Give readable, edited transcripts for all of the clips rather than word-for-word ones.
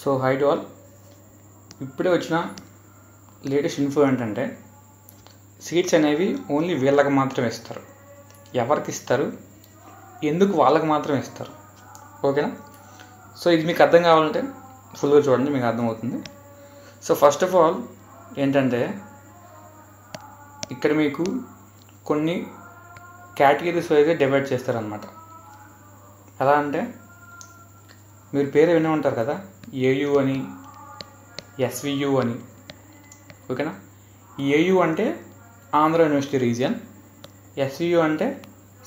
So high to all, ఇప్పుడే వచ్చిన latest info ఏంటంటే సీట్స్ అనేవి ఓన్లీ వీళ్ళకి మాత్రమే ఇస్తారు. ఎవరికి ఇస్తారు, ఎందుకు వాళ్ళకి మాత్రమే ఇస్తారు, ఓకేనా? సో ఇది మీకు అర్థం కావాలంటే ఫుల్గా చూడండి, మీకు అర్థమవుతుంది. సో ఫస్ట్ ఆఫ్ ఆల్ ఏంటంటే ఇక్కడ మీకు కొన్ని కేటగిరీస్ వైజ్గా డివైడ్ చేస్తారనమాట. ఎలా అంటే మీరు పేరు వినే ఉంటారు కదా, ఏయు అని, ఎస్వియు అని, ఓకేనా? ఏయు అంటే ఆంధ్ర యూనివర్సిటీ రీజియన్, ఎస్వియు అంటే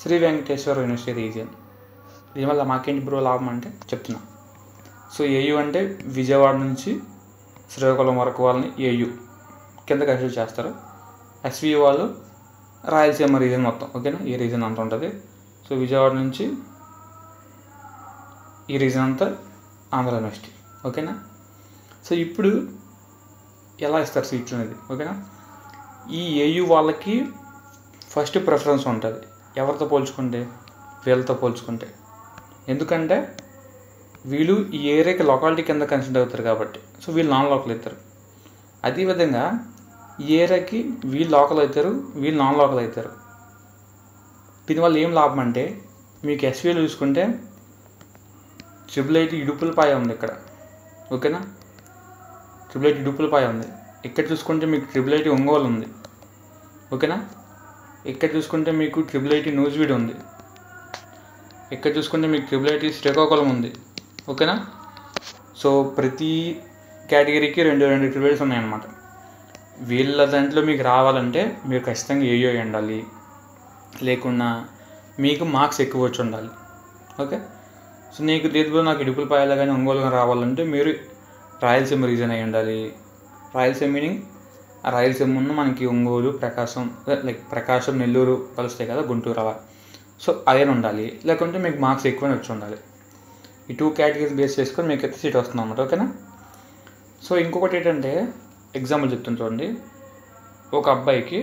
శ్రీ వెంకటేశ్వర యూనివర్సిటీ రీజియన్. దీనివల్ల మాకేంటి బ్రో లాభం అంటే చెప్తున్నా. సో ఏయు అంటే విజయవాడ నుంచి శ్రీకాకుళం వరకు వాళ్ళని ఏయు కింద కన్సిడర్ చేస్తారు. ఎస్వియు వాళ్ళు రాయలసీమ రీజన్ మొత్తం, ఓకేనా? ఈ రీజన్ అంతా ఉంటుంది. సో విజయవాడ నుంచి ఈ రీజన్ అంతా ఆంధ్ర యూనివర్సిటీ, ఓకేనా? సో ఇప్పుడు ఎలా ఇస్తారు సీట్లు అనేది, ఓకేనా? ఈ ఏయు వాళ్ళకి ఫస్ట్ ప్రిఫరెన్స్ ఉంటుంది ఎవరితో పోల్చుకుంటే, వీళ్ళతో పోల్చుకుంటే. ఎందుకంటే వీళ్ళు ఈ ఏరియాకి లొకాలిటీ కింద కన్సిడర్ అవుతారు కాబట్టి. సో వీళ్ళు నాన్ లోకల్ అవుతారు. అదేవిధంగా ఈ ఏరియాకి వీళ్ళు లోకల్ అవుతారు, వీళ్ళు నాన్ లోకల్ అవుతారు. దీనివల్ల ఏం లాభం అంటే మీకు ఎస్వీలో చూసుకుంటే ట్రిపుల్ ఐటీ ఇడుపులపాయ ఉంది ఇక్కడ, ఓకేనా? ట్రిపుల్ ఐటీ ఇడుపులపాయ ఉంది. ఇక్కడ చూసుకుంటే మీకు ట్రిపుల్ ఐటీ ఒంగోలు ఉంది, ఓకేనా? ఇక్కడ చూసుకుంటే మీకు ట్రిపుల్ ఐటీ నూజివీడు ఉంది. ఇక్కడ చూసుకుంటే మీకు ట్రిపుల్ ఐటీ శ్రీకాకుళం ఉంది, ఓకేనా? సో ప్రతి కేటగిరీకి రెండు ట్రిపుల్ ఐటీస్ ఉన్నాయన్నమాట. వీళ్ళ దాంట్లో మీకు రావాలంటే మీరు ఖచ్చితంగా ఏయో ఉండాలి, లేకున్నా మీకు మార్క్స్ ఎక్కువ వచ్చి ఉండాలి, ఓకే? సో నీకు లేదు నాకు ఇడుపులపాయలో కానీ ఒంగోలుగా రావాలంటే మీరు రాయలసీమ రీజన్ అయి ఉండాలి. రాయలసీమ మీనింగ్ రాయలసీమ ముందు మనకి ఒంగోలు, ప్రకాశం, నెల్లూరు కలుస్తాయి కదా, గుంటూరు అలా. సో అదే ఉండాలి, లేకుంటే మీకు మార్క్స్ ఎక్కువనే వచ్చి ఉండాలి. ఈ 2 కేటగిరీస్ బేస్ చేసుకొని మీకు అయితే సీట్ వస్తుంది అన్నమాట, ఓకేనా? సో ఇంకొకటి ఏంటంటే ఎగ్జాంపుల్ చెప్తాను చూడండి. ఒక అబ్బాయికి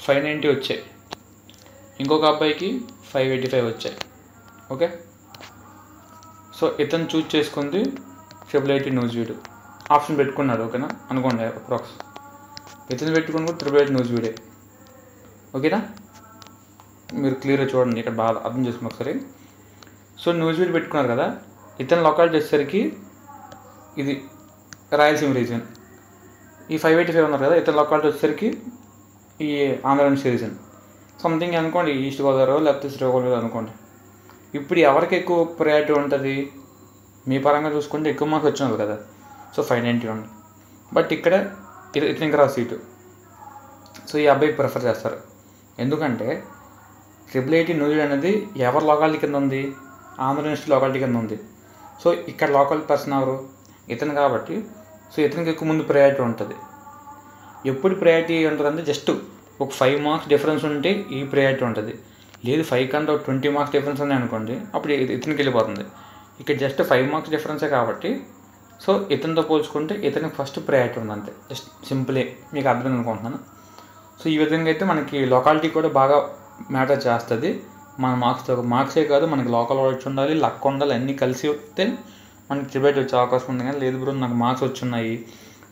590 వచ్చాయి, ఇంకొక అబ్బాయికి 585 వచ్చాయి, ఓకే? సో ఇతను చూజ్ చేసుకుంది ట్రిపుల్ ఐటీ నూజివీడు ఆప్షన్ పెట్టుకున్నాడు, ఓకేనా? అనుకోండి అప్రాక్స్ ఇతను పెట్టుకుని కూడా ట్రిపుల్ ఐటీ నూజివీడే, ఓకేనా? మీరు క్లియర్గా చూడండి, ఇక్కడ బాగా అర్థం చేసుకుని ఒకసారి. సో నూజివీడు పెట్టుకున్నారు కదా, ఇతను లొకాలిటీ వచ్చేసరికి ఇది రాయలసీమ రీజన్. ఈ 585 ఉన్నారు కదా, ఇతను లొకాలిటీ వచ్చేసరికి ఈ ఆంధ్ర యూనివర్సిటీ రీజన్. సంథింగ్ అనుకోండి, ఈస్ట్ గోదావరి లేకపోతే శ్రీకాకుళం అనుకోండి. ఇప్పుడు ఎవరికి ఎక్కువ ప్రయారిటీ ఉంటుంది? మీ పరంగా చూసుకుంటే ఎక్కువ మార్క్స్ వచ్చినారు కదా, సో 590 ఉంది. బట్ ఇక్కడ ఇతనికి రా సీటు, సో ఈ అబ్బాయికి ప్రిఫర్ చేస్తారు. ఎందుకంటే ట్రిపుల్ ఐటీ నూజివీడు అనేది ఎవరి లొకాలిటీ కింద ఉంది? ఆంధ్ర యూనివర్సిటీ లొకాలిటీ కింద ఉంది. సో ఇక్కడ లోకల్ పర్సన్ ఎవరు? ఇతను కాబట్టి సో ఇతనికి ఎక్కువ ముందు ప్రయారిటీ ఉంటుంది. ఎప్పుడు ప్రయారిటీ ఉంటుందంటే జస్ట్ ఒక 5 మార్క్స్ డిఫరెన్స్ ఉంటే ఈ ప్రయారిటీ ఉంటుంది. లేదు 5 కన్నా 20 మార్క్స్ డిఫరెన్స్ ఉన్నాయి అనుకోండి, అప్పుడు ఇతనికి వెళ్ళిపోతుంది. ఇక్కడ జస్ట్ 5 మార్క్స్ డిఫరెన్సే కాబట్టి సో ఇతనితో పోల్చుకుంటే ఇతనికి ఫస్ట్ ప్రయారిటీ ఉంది, అంతే. జస్ట్ సింపులే, మీకు అర్థం అనుకుంటున్నాను. సో ఈ విధంగా అయితే మనకి లొకాలిటీ కూడా బాగా మ్యాటర్ చేస్తుంది. మన మార్క్సే కాదు, మనకి లోకల్ వచ్చి ఉండాలి, లక్ ఉండాలి, అన్నీ కలిసి వస్తే మనకి ట్రిపుల్ ఐటీ వచ్చే అవకాశం ఉంది. కానీ లేదు బ్రో నాకు మార్క్స్ వచ్చున్నాయి,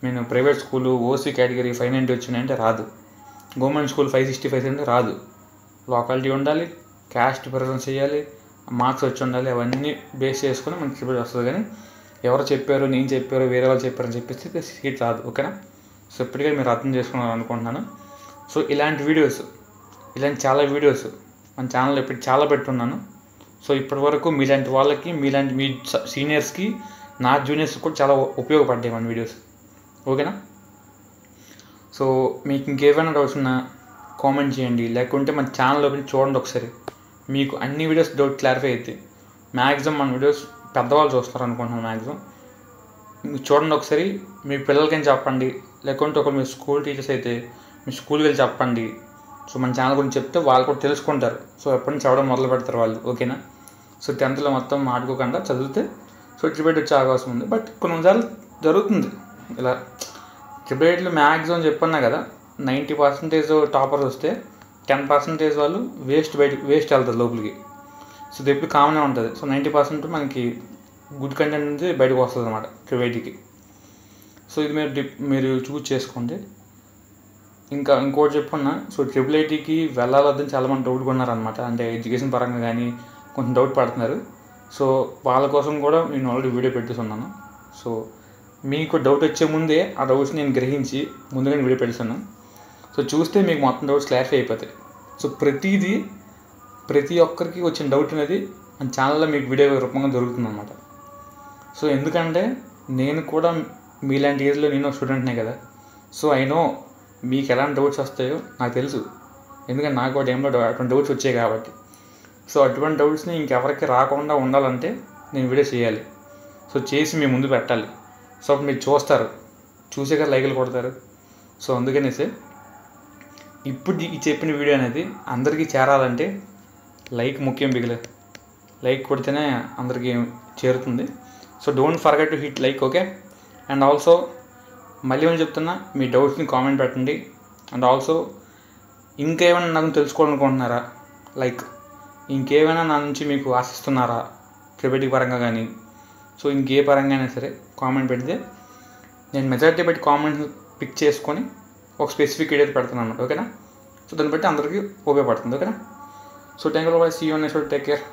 నేను ప్రైవేట్ స్కూలు ఓసీ కేటగిరీ 590 వచ్చినాయి అంటే రాదు. గవర్నమెంట్ స్కూల్ 565 అంటే రాదు. లోకాలిటీ ఉండాలి, క్యాస్ట్ ప్రిఫరెన్స్ చేయాలి, మార్క్స్ వచ్చి ఉండాలి, అవన్నీ బేస్ చేసుకొని మనకి ట్రిపుల్ ఐటీ వస్తుంది. కానీ ఎవరు చెప్పారు, నేను చెప్పారు, వేరే వాళ్ళు చెప్పారని చెప్పేసి సీట్ రాదు, ఓకేనా? సో ఇప్పటికే మీరు అర్థం చేసుకున్నారు అనుకుంటున్నాను. సో ఇలాంటి చాలా వీడియోస్ మన ఛానల్లో ఇప్పుడు చాలా పెట్టున్నాను. సో ఇప్పటి వరకు మీలాంటి వాళ్ళకి, మీ సీనియర్స్కి, నా జూనియర్స్కి కూడా చాలా ఉపయోగపడ్డాయి మన వీడియోస్, ఓకేనా? సో మీకు ఇంకేమైనా డౌట్స్ ఉన్నా కామెంట్ చేయండి, లేకుంటే మన ఛానల్ ఓపెన్ చూడండి ఒకసారి, మీకు అన్ని వీడియోస్ డౌట్ క్లారిఫై అవుతాయి. మ్యాక్సిమం మన వీడియోస్ పెద్దవాళ్ళు చూస్తారు అనుకుంటున్నాను. మ్యాక్సిమం మీకు చూడండి ఒకసారి, మీ పిల్లలకైనా చెప్పండి, లేకుంటే ఒకరు మీ స్కూల్ టీచర్స్ అయితే మీ స్కూల్కి వెళ్ళి చెప్పండి. సో మన ఛానల్ గురించి చెప్తే వాళ్ళు కూడా తెలుసుకుంటారు. సో ఎప్పటి నుంచి చదవడం మొదలు పెడతారు వాళ్ళు, ఓకేనా? సో 10th మొత్తం ఆడుకోకుండా చదివితే సో ట్రిపుల్ ఐటీ వచ్చే అవకాశం ఉంది. బట్ కొన్నిసార్లు జరుగుతుంది ఇలా. ట్రిపుల్ ఐటీలో మ్యాక్సిమం చెప్పన్నా కదా, 90% టాపర్స్ వస్తే 10% వాళ్ళు వేస్ట్ వెళ్తారు లోపలికి. సో ఇది ఎప్పుడు కామనే ఉంటుంది. సో 90% మనకి గుడ్ కంటెంట్ అనేది బయటకు వస్తుంది అనమాట ట్రిబుల్ ఐటీకి. సో ఇది మీరు చూస్ చేసుకోండి. ఇంకా ఇంకోటి చెప్పుకున్నా, సో ట్రిపుల్ ఐటీకి వెళ్ళాలని చాలామంది డౌట్గా ఉన్నారనమాట. అంటే ఎడ్యుకేషన్ పరంగా కానీ కొంచెం డౌట్ పడుతున్నారు. సో వాళ్ళ కోసం కూడా నేను ఆల్రెడీ వీడియో పెట్టేస్తున్నాను. సో మీకు డౌట్ వచ్చే ముందే ఆ డౌట్స్ నేను గ్రహించి ముందుగానే వీడియో పెడుతున్నాను. సో చూస్తే మీకు మొత్తం డౌట్స్ క్లారిఫై అయిపోతాయి. సో ప్రతి ఒక్కరికి వచ్చిన డౌట్ అనేది మన ఛానల్లో మీకు వీడియో రూపంగా దొరుకుతుంది అనమాట. సో ఎందుకంటే నేను కూడా మీలాంటి ఏజ్లో నేను స్టూడెంట్నే కదా. సో అయినో మీకు ఎలాంటి డౌట్స్ వస్తాయో నాకు తెలుసు. ఎందుకంటే నాకు ఆ టైంలో అటువంటి డౌట్స్ వచ్చాయి కాబట్టి. సో అటువంటి డౌట్స్ని ఇంకెవరికి రాకుండా ఉండాలంటే నేను వీడియో చేయాలి. సో చేసి మీ ముందు పెట్టాలి. సో అప్పుడు మీరు చూస్తారు, చూసాక లైకులు కొడతారు. సో అందుకనేసి ఇప్పుడు ఈ చెప్పిన వీడియో అనేది అందరికీ చేరాలంటే లైక్ ముఖ్యం. లైక్ కొడితేనే అందరికీ చేరుతుంది. So don't forget to hit like, okay. And also మళ్ళీ చెప్తున్నా, మీ డౌట్స్ని కామెంట్ పెట్టండి. అండ్ ఆల్సో ఇంకేమైనా నాకు తెలుసుకోవాలనుకుంటున్నారా, లైక్ ఇంకేమైనా నా నుంచి మీకు ఆశిస్తున్నారా ట్రిబుల్ పరంగా కానీ, సో ఇంకే పరంగా అయినా సరే కామెంట్ పెడితే నేను మెజారిటీ పెట్టి కామెంట్స్ పిక్ చేసుకొని ఒక స్పెసిఫిక్ వీడియో పెడతాను అన్నమాట, ఓకేనా. సో దాన్ని బట్టి అందరికీ ఉపయోగపడుతుంది, ఓకేనా. So thank you, see you next, take care.